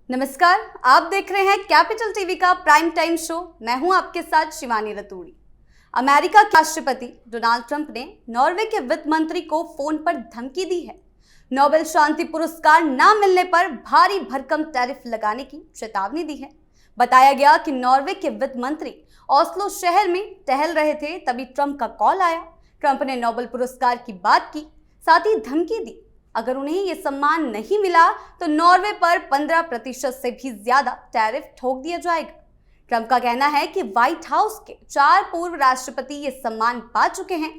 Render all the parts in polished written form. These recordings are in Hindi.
नमस्कार, आप देख रहे हैं कैपिटल टीवी का प्राइम टाइम शो। मैं हूं आपके साथ शिवानी रतूड़ी। अमेरिका के राष्ट्रपति डोनाल्ड ट्रंप ने नॉर्वे के वित्त मंत्री को फोन पर धमकी दी है। नोबेल शांति पुरस्कार न मिलने पर भारी भरकम टैरिफ लगाने की चेतावनी दी है। बताया गया कि नॉर्वे के वित्त मंत्री ओस्लो शहर में टहल रहे थे, तभी ट्रंप का कॉल आया। ट्रंप ने नोबेल पुरस्कार की बात की, साथ ही धमकी दी अगर उन्हें ये सम्मान नहीं मिला तो नॉर्वे पर 15% से भी ज्यादा टैरिफ ठोक दिया जाएगा। ट्रंप का कहना है कि व्हाइट हाउस के 4 पूर्व राष्ट्रपति ये सम्मान पा चुके हैं,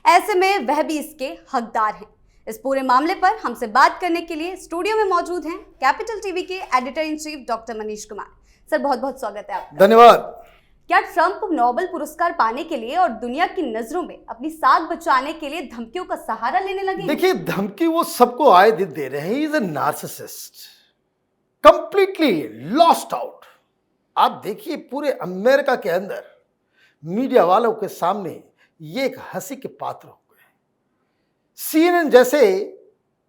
ऐसे में वह भी इसके हकदार हैं। इस पूरे मामले पर हमसे बात करने के लिए स्टूडियो में मौजूद हैं कैपिटल टीवी के editor in chief doctor Manish Kumar. Sir, बहुत बहुत स्वागत है आपका। धन्यवाद। क्या ट्रंप नोबेल पुरस्कार पाने के लिए और दुनिया की नजरों में अपनी साख बचाने के लिए धमकियों का सहारा लेने लगे? देखिए, धमकी वो सबको आए दिन दे रहे हैं। He is a narcissist, completely lost out. आप देखिए, पूरे अमेरिका के अंदर मीडिया वालों के सामने ये एक हंसी के पात्र हो गए। CNN जैसे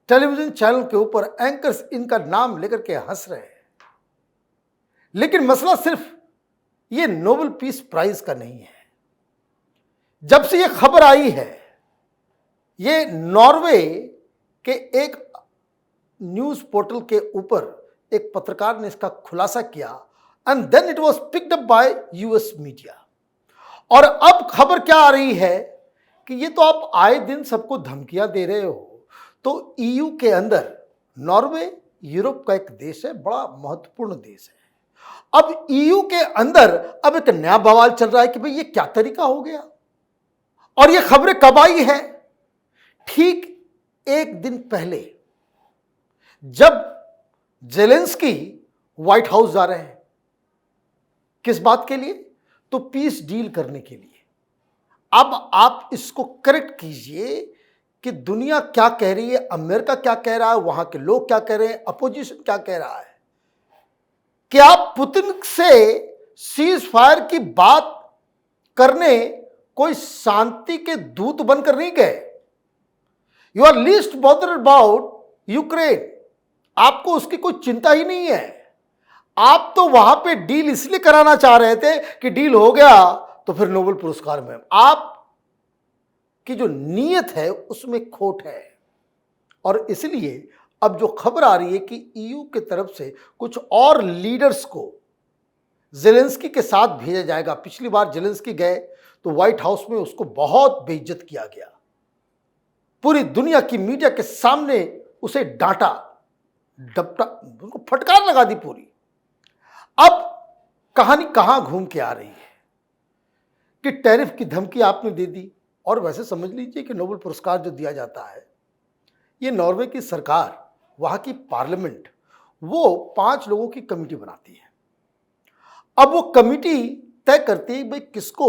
टेलीविजन चैनल के ऊपर एंकर्स इनका नाम लेकर के हंस रहे हैं। लेकिन मसला सिर्फ ये नोबेल पीस प्राइज का नहीं है। जब से ये खबर आई है, ये नॉर्वे के एक न्यूज पोर्टल के ऊपर एक पत्रकार ने इसका खुलासा किया and then it was picked up by US media. और अब खबर क्या आ रही है कि ये तो आप आए दिन सबको धमकियां दे रहे हो। तो EU के अंदर नॉर्वे यूरोप का एक देश है, बड़ा महत्वपूर्ण देश है। अब EU के अंदर अब एक नया बवाल चल रहा है कि भाई ये क्या तरीका हो गया। और ये खबरें कब आई है? ठीक एक दिन पहले, जब जेलेंस्की व्हाइट हाउस जा रहे हैं। किस बात के लिए? तो पीस डील करने के लिए। अब आप इसको करेक्ट कीजिए कि दुनिया क्या कह रही है, अमेरिका क्या कह रहा है, वहां के लोग क्या कह रहे हैं, अपोजिशन क्या कह रहा है। कि आप पुतिन से सीज फायर की बात करने कोई शांति के दूत बनकर नहीं गए। You are least bothered about Ukraine. आपको उसकी कोई चिंता ही नहीं है। आप तो वहां पे डील इसलिए कराना चाह रहे थे कि डील हो गया तो फिर नोबेल पुरस्कार में। आप की जो नीयत है उसमें खोट है। और इसलिए अब जो खबर आ रही है कि EU की तरफ से कुछ और लीडर्स को जेलेंस्की के साथ भेजा जाएगा। पिछली बार जेलेंस्की गए तो व्हाइट हाउस में उसको बहुत बेइज्जत किया गया। पूरी दुनिया की मीडिया के सामने उसे डांटा डपटा, उनको फटकार लगा दी पूरी। अब कहानी कहां घूम के आ रही है कि टैरिफ की धमकी आपने दे दी। और वैसे समझ लीजिए कि नोबेल पुरस्कार जो दिया जाता है, ये नॉर्वे की सरकार, वहां की पार्लियामेंट, वो 5 लोगों की कमेटी बनाती है। अब वो कमेटी तय करती है भाई किसको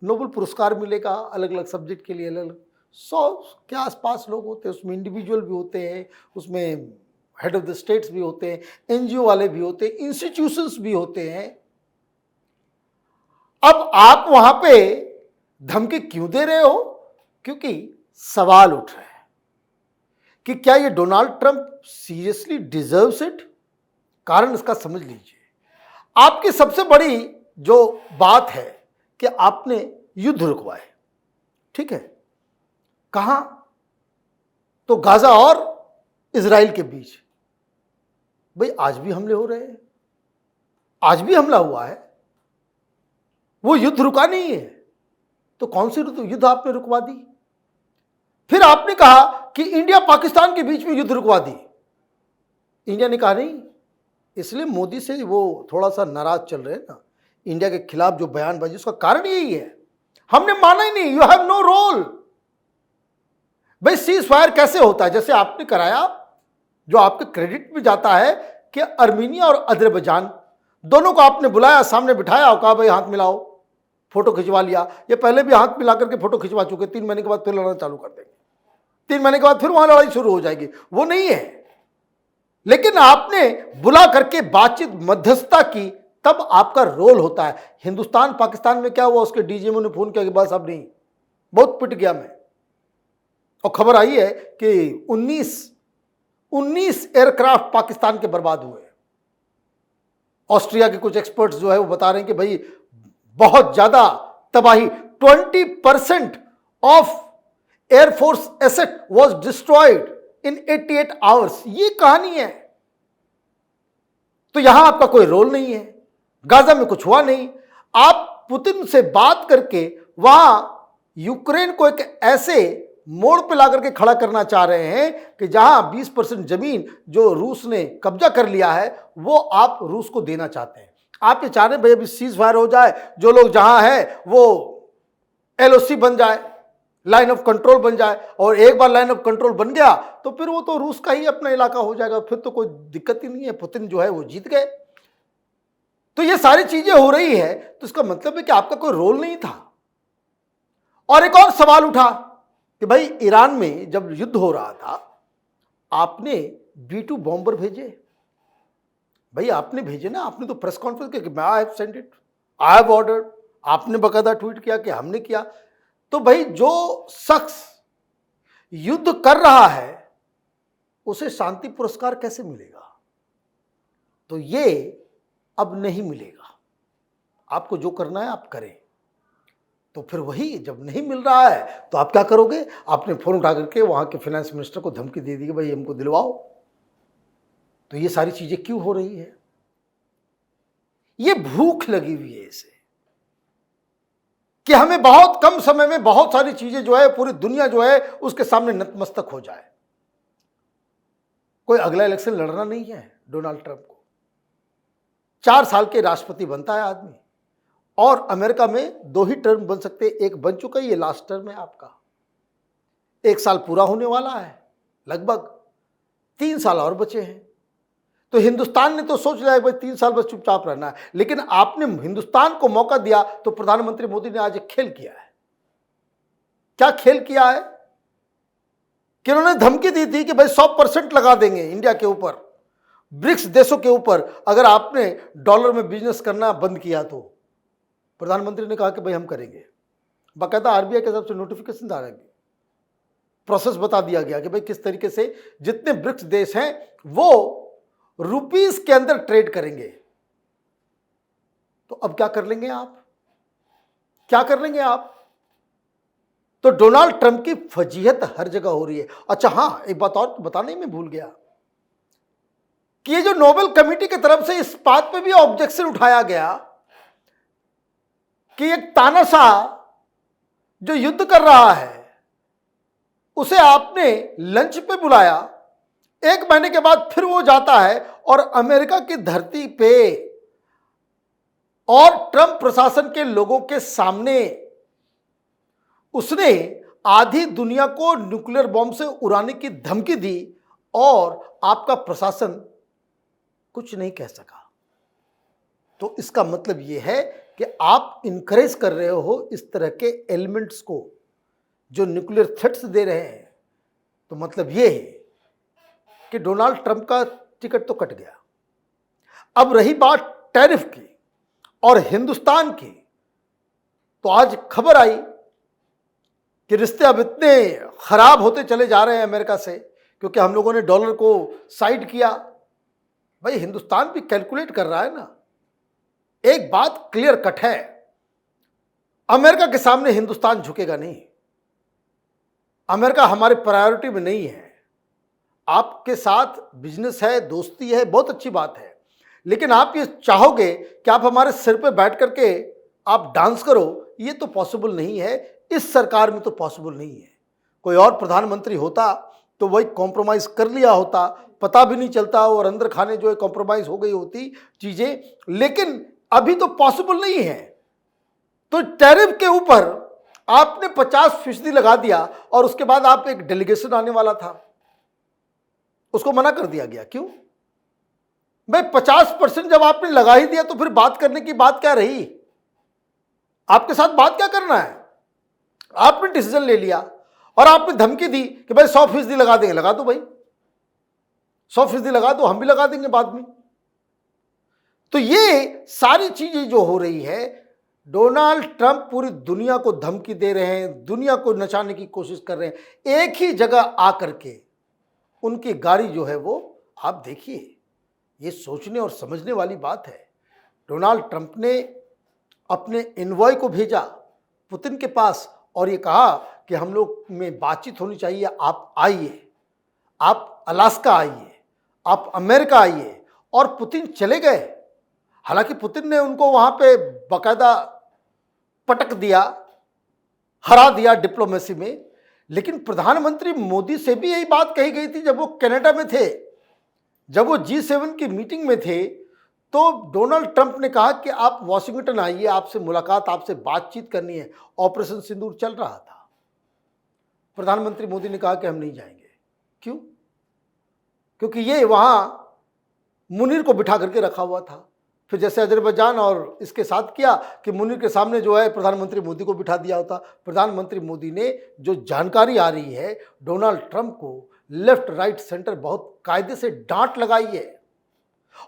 नोबेल पुरस्कार मिलेगा। अलग अलग सब्जेक्ट के लिए अलग अलग 100 के आसपास लोग होते हैं। उसमें इंडिविजुअल भी होते हैं, उसमें हेड ऑफ द स्टेट्स भी होते हैं, NGO वाले भी होते हैं, इंस्टीट्यूशंस भी होते हैं। अब आप वहां पे धमकी क्यों दे रहे हो? क्योंकि सवाल उठ रहे हैं कि क्या ये Donald Trump seriously deserves it. कारण इसका समझ लीजिए। आपकी सबसे बड़ी जो बात है कि आपने युद्ध रुकवाए, ठीक है। कहां? तो गाजा और इजराइल के बीच। भाई आज भी हमले हो रहे हैं, आज भी हमला हुआ है। वो युद्ध रुका नहीं है तो कौन सी युद्ध आपने रुकवा दी? फिर आपने कहा कि इंडिया पाकिस्तान के बीच में युद्ध रुकवा दी। इंडिया ने कहा नहीं। इसलिए मोदी से वो थोड़ा सा नाराज चल रहे हैं ना, इंडिया के खिलाफ जो बयानबाजी, उसका कारण यही है, हमने माना ही नहीं। You have no role. भाई सीज फायर कैसे होता है? जैसे आपने कराया, जो आपके क्रेडिट में जाता है कि अर्मीनिया और अजरबैजान दोनों को आपने बुलाया, सामने बिठाया और कहा भाई हाथ मिलाओ, फोटो खिंचवा लिया। ये पहले भी हाथ मिला करके फोटो खिंचवा चुके। 3 महीने के बाद फिर लड़ना चालू कर देंगे। 3 महीने के बाद फिर वहां लड़ाई शुरू हो जाएगी। वो नहीं है। लेकिन आपने बुला करके बातचीत, मध्यस्थता की, तब आपका रोल होता है। हिंदुस्तान पाकिस्तान में क्या हुआ? उसके DGM ने फोन किया कि बस अब नहीं, बहुत पिट गया मैं। और खबर आई है कि 19 एयरक्राफ्ट पाकिस्तान के बर्बाद हुए। ऑस्ट्रिया के कुछ एक्सपर्ट्स जो है वो बता रहे हैं कि भाई बहुत ज्यादा तबाही, 20% of air force asset was destroyed in 88 hours. ये कहानी है। तो यहां आपका कोई रोल नहीं है, गाजा में कुछ हुआ नहीं। आप पुतिन से बात करके वहां यूक्रेन को एक ऐसे मोड़ पे लाकर के खड़ा करना चाह रहे हैं कि जहां 20% जमीन जो रूस ने कब्जा कर लिया है वो आप रूस को देना चाहते हैं। आप ये चाह रहे हैं भाई अभी सीज फायर हो जाए, जो लोग जहां है वो एलओसी बन जाए, लाइन ऑफ कंट्रोल बन जाए, और एक बार लाइन ऑफ कंट्रोल बन गया तो फिर वो तो रूस का ही अपना इलाका हो जाएगा, फिर तो कोई दिक्कत ही नहीं है, पुतिन जो है वो जीत गए। तो ये सारी चीजें हो रही है, तो इसका मतलब है कि आपका कोई रोल नहीं था। और एक और सवाल उठा कि भाई ईरान में जब युद्ध हो रहा था आपने B2 बॉम्बर भेजे। भाई आपने भेजे ना, आपने तो प्रेस कॉन्फ्रेंस किया, I have sent it, I have ordered, आपने बकायदा ट्वीट किया कि हमने किया। तो भाई जो शख्स युद्ध कर रहा है उसे शांति पुरस्कार कैसे मिलेगा? तो ये अब नहीं मिलेगा। आपको जो करना है आप करें। तो फिर वही जब नहीं मिल रहा है तो आप क्या करोगे? आपने फोन उठा करके वहां के फाइनेंस मिनिस्टर को धमकी दे दी कि भाई हमको दिलवाओ। तो ये सारी चीजें क्यों हो रही है? ये भूख लगी हुई है इसे कि हमें बहुत कम समय में बहुत सारी चीजें जो है, पूरी दुनिया जो है उसके सामने नतमस्तक हो जाए। कोई अगला इलेक्शन लड़ना नहीं है डोनाल्ड ट्रंप को। 4 साल के राष्ट्रपति बनता है आदमी, और अमेरिका में 2 ही टर्म बन सकते, एक बन चुका है, ये लास्ट टर्म है आपका। 1 साल पूरा होने वाला है, लगभग 3 साल और बचे हैं। तो हिंदुस्तान ने तो सोच लिया भाई 3 साल बस चुपचाप रहना है, लेकिन आपने हिंदुस्तान को मौका दिया। तो प्रधानमंत्री मोदी ने आज एक खेल किया है। क्या खेल किया है कि उन्होंने धमकी दी थी कि भाई 100% लगा देंगे इंडिया के ऊपर, ब्रिक्स देशों के ऊपर, अगर आपने डॉलर में बिजनेस करना बंद किया तो। प्रधानमंत्री ने कहा कि भाई हम करेंगे। बाकायदा आरबीआई के तरफ से नोटिफिकेशन आ रहे, प्रोसेस बता दिया गया कि भाई किस तरीके से जितने ब्रिक्स देश हैं वो रुपीस के अंदर ट्रेड करेंगे। तो अब क्या कर लेंगे आप? क्या कर लेंगे आप? तो डोनाल्ड ट्रंप की फजीहत हर जगह हो रही है। अच्छा हाँ, एक बात और बताने में भूल गया कि ये जो नोबेल कमेटी की तरफ से इस बात पे भी ऑब्जेक्शन उठाया गया कि एक तानाशाह जो युद्ध कर रहा है उसे आपने लंच पे बुलाया, 1 महीने के बाद फिर वो जाता है और अमेरिका की धरती पे और ट्रंप प्रशासन के लोगों के सामने उसने आधी दुनिया को न्यूक्लियर बॉम्ब से उड़ाने की धमकी दी, और आपका प्रशासन कुछ नहीं कह सका। तो इसका मतलब यह है कि आप इनकरेज कर रहे हो इस तरह के एलिमेंट्स को जो न्यूक्लियर थ्रेट्स दे रहे हैं। तो मतलब यह है कि डोनाल्ड ट्रंप का टिकट तो कट गया। अब रही बात टैरिफ की और हिंदुस्तान की, तो आज खबर आई कि रिश्ते अब इतने खराब होते चले जा रहे हैं अमेरिका से, क्योंकि हम लोगों ने डॉलर को साइड किया। भाई हिंदुस्तान भी कैलकुलेट कर रहा है ना। एक बात क्लियर कट है, अमेरिका के सामने हिंदुस्तान झुकेगा नहीं। अमेरिका हमारे प्रायोरिटी में नहीं है। आपके साथ बिजनेस है, दोस्ती है, बहुत अच्छी बात है, लेकिन आप ये चाहोगे कि आप हमारे सिर पे बैठ करके आप डांस करो, ये तो पॉसिबल नहीं है। इस सरकार में तो पॉसिबल नहीं है। कोई और प्रधानमंत्री होता तो वही कॉम्प्रोमाइज कर लिया होता, पता भी नहीं चलता, और अंदर खाने जो है कॉम्प्रोमाइज हो गई होती चीजें, लेकिन अभी तो पॉसिबल नहीं है। तो टैरिफ के ऊपर आपने 50% लगा दिया, और उसके बाद आप एक डेलीगेशन आने वाला था, उसको मना कर दिया गया। क्यों भाई? 50% जब आपने लगा ही दिया तो फिर बात करने की बात क्या रही? आपके साथ बात क्या करना है? आपने डिसीजन ले लिया और आपने धमकी दी कि भाई 100% लगा देंगे। लगा दो भाई, 100% लगा दो, हम भी लगा देंगे बाद में। तो ये सारी चीजें जो हो रही है, डोनाल्ड ट्रंप पूरी दुनिया को धमकी दे रहे हैं, दुनिया को नचाने की कोशिश कर रहे हैं। एक ही जगह आकर के उनकी गाड़ी जो है वो, आप देखिए, ये सोचने और समझने वाली बात है डोनाल्ड ट्रंप ने अपने इनवॉय को भेजा पुतिन के पास और ये कहा कि हम लोग में बातचीत होनी चाहिए, आप आइए, आप अलास्का आइए, आप अमेरिका आइए। और पुतिन चले गए। हालांकि पुतिन ने उनको वहां पे बाकायदा पटक दिया, हरा दिया डिप्लोमेसी में। लेकिन प्रधानमंत्री मोदी से भी यही बात कही गई थी जब वो कनाडा में थे, जब वो G7 की मीटिंग में थे, तो डोनाल्ड ट्रंप ने कहा कि आप वॉशिंगटन आइए, आपसे मुलाकात, आपसे बातचीत करनी है। ऑपरेशन सिंदूर चल रहा था। प्रधानमंत्री मोदी ने कहा कि हम नहीं जाएंगे। क्यों? क्योंकि ये वहां मुनीर को बिठा करके रखा हुआ था। फिर जैसे अजरबैजान और इसके साथ किया कि मुनीर के सामने जो है प्रधानमंत्री मोदी को बिठा दिया होता। प्रधानमंत्री मोदी ने जो जानकारी आ रही है, डोनाल्ड ट्रंप को लेफ्ट राइट सेंटर बहुत कायदे से डांट लगाई है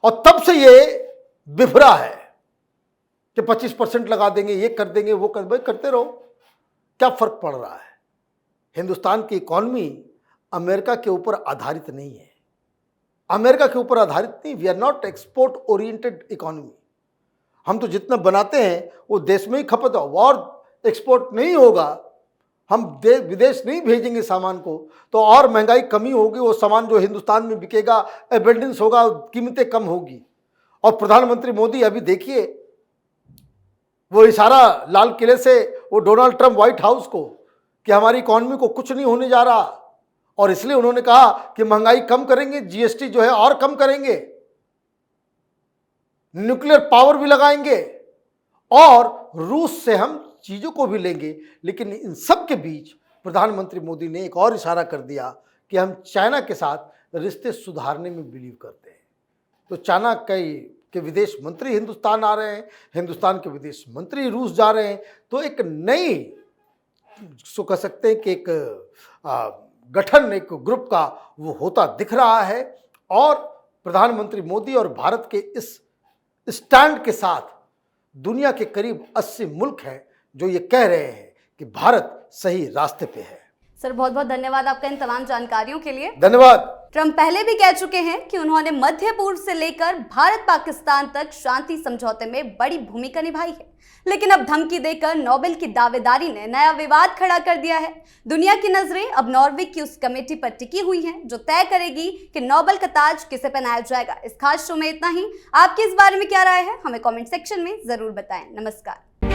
और तब से ये बिफरा है कि 25% लगा देंगे, ये कर देंगे, वो करते रहो, क्या फर्क पड़ रहा है। हिंदुस्तान की इकॉनमी अमेरिका के ऊपर आधारित नहीं है, अमेरिका के ऊपर आधारित नहीं। We are not export oriented economy. हम तो जितना बनाते हैं वो देश में ही खपत हो और एक्सपोर्ट नहीं होगा। हम विदेश नहीं भेजेंगे सामान को तो और महंगाई कमी होगी। वो सामान जो हिंदुस्तान में बिकेगा एबेंडेंस होगा, कीमतें कम होगी। और प्रधानमंत्री मोदी अभी देखिए, वो इशारा लाल किले से वो डोनाल्ड ट्रंप व्हाइट हाउस को कि हमारी इकॉनमी को कुछ नहीं होने जा रहा, और इसलिए उन्होंने कहा कि महंगाई कम करेंगे, जीएसटी जो है और कम करेंगे, न्यूक्लियर पावर भी लगाएंगे और रूस से हम चीजों को भी लेंगे। लेकिन इन सब के बीच प्रधानमंत्री मोदी ने एक और इशारा कर दिया कि हम चाइना के साथ रिश्ते सुधारने में बिलीव करते हैं। तो चाइना के विदेश मंत्री हिंदुस्तान आ रहे हैं, हिंदुस्तान के विदेश मंत्री रूस जा रहे हैं। तो एक नई, सो कह सकते हैं कि एक गठन, एक ग्रुप का वो होता दिख रहा है। और प्रधानमंत्री मोदी और भारत के इस स्टैंड के साथ दुनिया के करीब 80 मुल्क हैं जो ये कह रहे हैं कि भारत सही रास्ते पे है। सर, बहुत बहुत धन्यवाद आपका इन तमाम जानकारियों के लिए। धन्यवाद। ट्रंप पहले भी कह चुके हैं कि उन्होंने मध्य पूर्व से लेकर भारत पाकिस्तान तक शांति समझौते में बड़ी भूमिका निभाई है, लेकिन अब धमकी देकर नोबेल की दावेदारी ने नया विवाद खड़ा कर दिया है। दुनिया की नजरें अब नॉर्वे की उस कमेटी पर टिकी हुई हैं जो तय करेगी कि नोबेल का ताज किसे पहनाया जाएगा। इस खास शो में इतना ही। आपकी इस बारे में क्या राय है, हमें कमेंट सेक्शन में जरूर बताएं। नमस्कार।